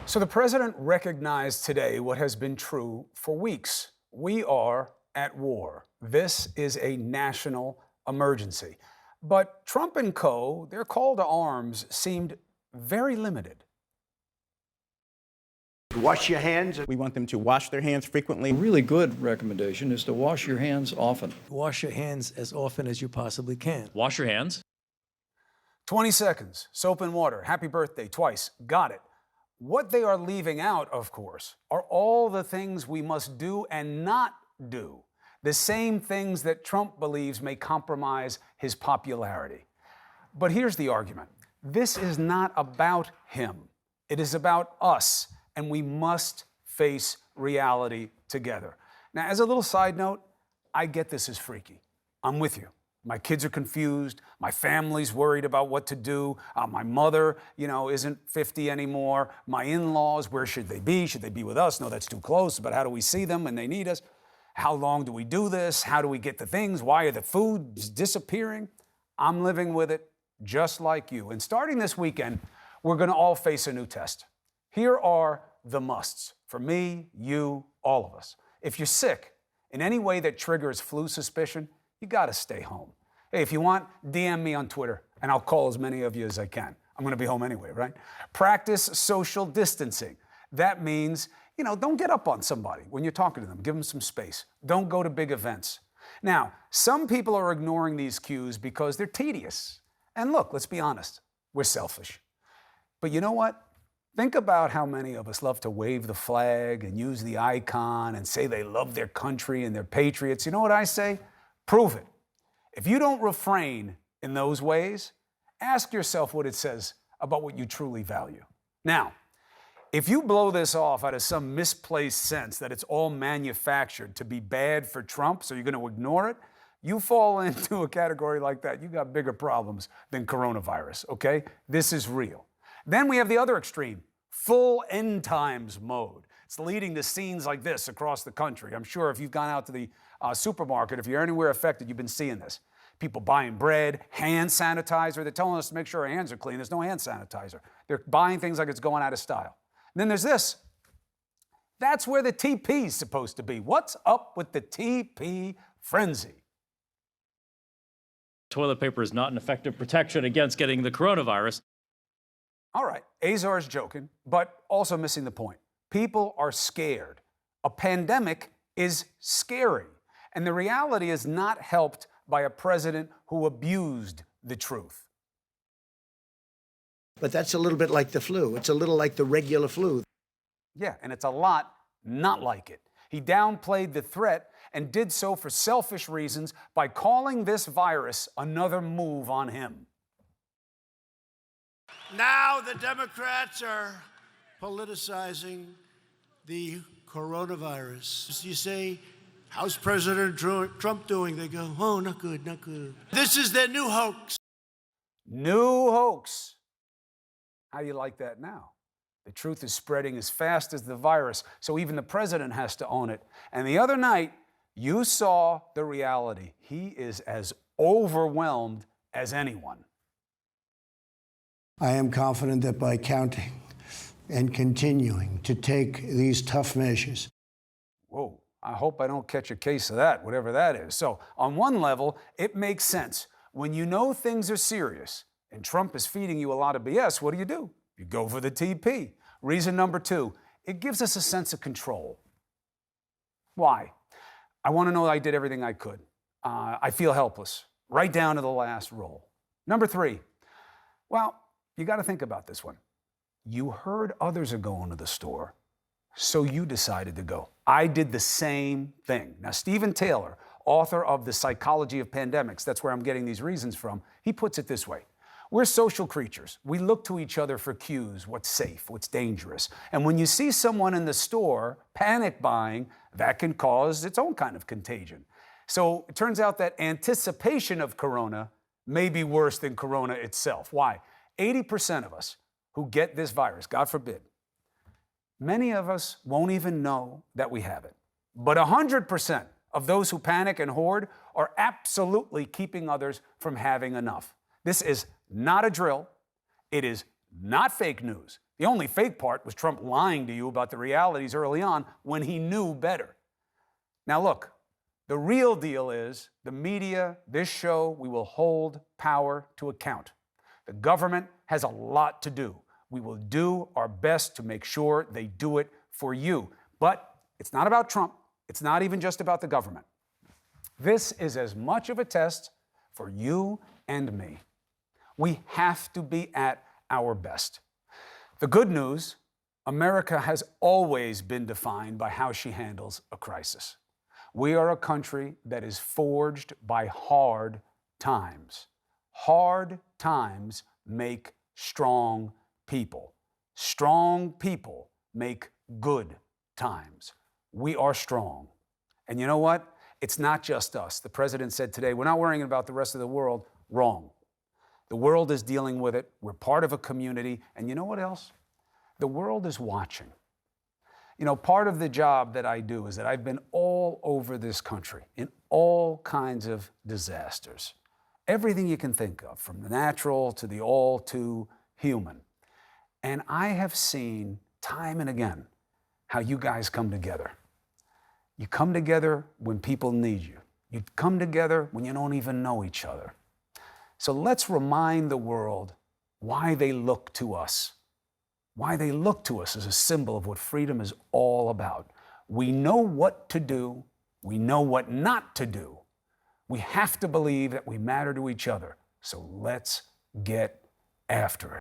So the president recognized today what has been true for weeks. We are at war. This is a national emergency. But Trump and co., their call to arms seemed very limited. Wash your hands. We want them to wash their hands frequently. A really good recommendation is to wash your hands often. Wash your hands as often as you possibly can. Wash your hands. 20 seconds, soap and water, happy birthday, twice, got it. What they are leaving out, of course, are all the things we must do and not do. The same things that Trump believes may compromise his popularity. But here's the argument. This is not about him. It is about us, and we must face reality together. Now, as a little side note, I get this is freaky. I'm with you. My kids are confused. My family's worried about what to do. My mother, isn't 50 anymore. My in-laws, where should they be? Should they be with us? No, that's too close. But how do we see them when they need us? How long do we do this? How do we get the things? Why are the foods disappearing? I'm living with it just like you. And starting this weekend, we're going to all face a new test. Here are the musts for me, you, all of us. If you're sick in any way that triggers flu suspicion, you got to stay home. Hey, if you want, DM me on Twitter, and I'll call as many of you as I can. I'm going to be home anyway, right? Practice social distancing. That means, don't get up on somebody when you're talking to them. Give them some space. Don't go to big events. Now, some people are ignoring these cues because they're tedious. And look, let's be honest, we're selfish. But you know what? Think about how many of us love to wave the flag and use the icon and say they love their country and they're patriots. You know what I say? Prove it. If you don't refrain in those ways, ask yourself what it says about what you truly value. Now, if you blow this off out of some misplaced sense that it's all manufactured to be bad for Trump, so you're going to ignore it, you fall into a category like that, you got bigger problems than coronavirus, okay? This is real. Then we have the other extreme, full end times mode. It's leading to scenes like this across the country. I'm sure if you've gone out to the supermarket, if you're anywhere affected, you've been seeing this. People buying bread, hand sanitizer. They're telling us to make sure our hands are clean. There's no hand sanitizer. They're buying things like it's going out of style. And then there's this. That's where the TP is supposed to be. What's up with the TP frenzy? Toilet paper is not an effective protection against getting the coronavirus. All right, Azar's joking, but also missing the point. People are scared. A pandemic is scary. And the reality is not helped by a president who abused the truth. But that's a little bit like the flu. It's a little like the regular flu. Yeah, and it's a lot not like it. He downplayed the threat and did so for selfish reasons by calling this virus another move on him. Now the Democrats are politicizing the coronavirus. You say, how's President Trump doing? They go, oh, not good, not good. This is their new hoax. New hoax. How do you like that now? The truth is spreading as fast as the virus, so even the president has to own it. And the other night, you saw the reality. He is as overwhelmed as anyone. I am confident that by counting and continuing to take these tough measures. Whoa, I hope I don't catch a case of that, whatever that is. So on one level, it makes sense. When you know things are serious and Trump is feeding you a lot of BS, what do? You go for the TP. Reason number two, it gives us a sense of control. Why? I want to know that I did everything I could. I feel helpless, right down to the last roll. Number three, well, you got to think about this one. You heard others are going to the store, so you decided to go. I did the same thing. Now, Stephen Taylor, author of The Psychology of Pandemics, that's where I'm getting these reasons from, he puts it this way. We're social creatures. We look to each other for cues, what's safe, what's dangerous. And when you see someone in the store panic buying, that can cause its own kind of contagion. So it turns out that anticipation of corona may be worse than corona itself. Why? 80% of us who get this virus, God forbid, many of us won't even know that we have it. But 100% of those who panic and hoard are absolutely keeping others from having enough. This is not a drill. It is not fake news. The only fake part was Trump lying to you about the realities early on when he knew better. Now look, the real deal is the media, this show, we will hold power to account. The government has a lot to do. We will do our best to make sure they do it for you. But it's not about Trump. It's not even just about the government. This is as much of a test for you and me. We have to be at our best. The good news, America has always been defined by how she handles a crisis. We are a country that is forged by hard times. Hard times make strong people. Strong people make good times. We are strong. And you know what? It's not just us. The president said today, we're not worrying about the rest of the world. Wrong. The world is dealing with it. We're part of a community. And you know what else? The world is watching. You know, part of the job that I do is that I've been all over this country in all kinds of disasters. Everything you can think of, from the natural to the all too human. And I have seen time and again how you guys come together. You come together when people need you. You come together when you don't even know each other. So let's remind the world why they look to us. Why they look to us as a symbol of what freedom is all about. We know what to do. We know what not to do. We have to believe that we matter to each other. So let's get after it.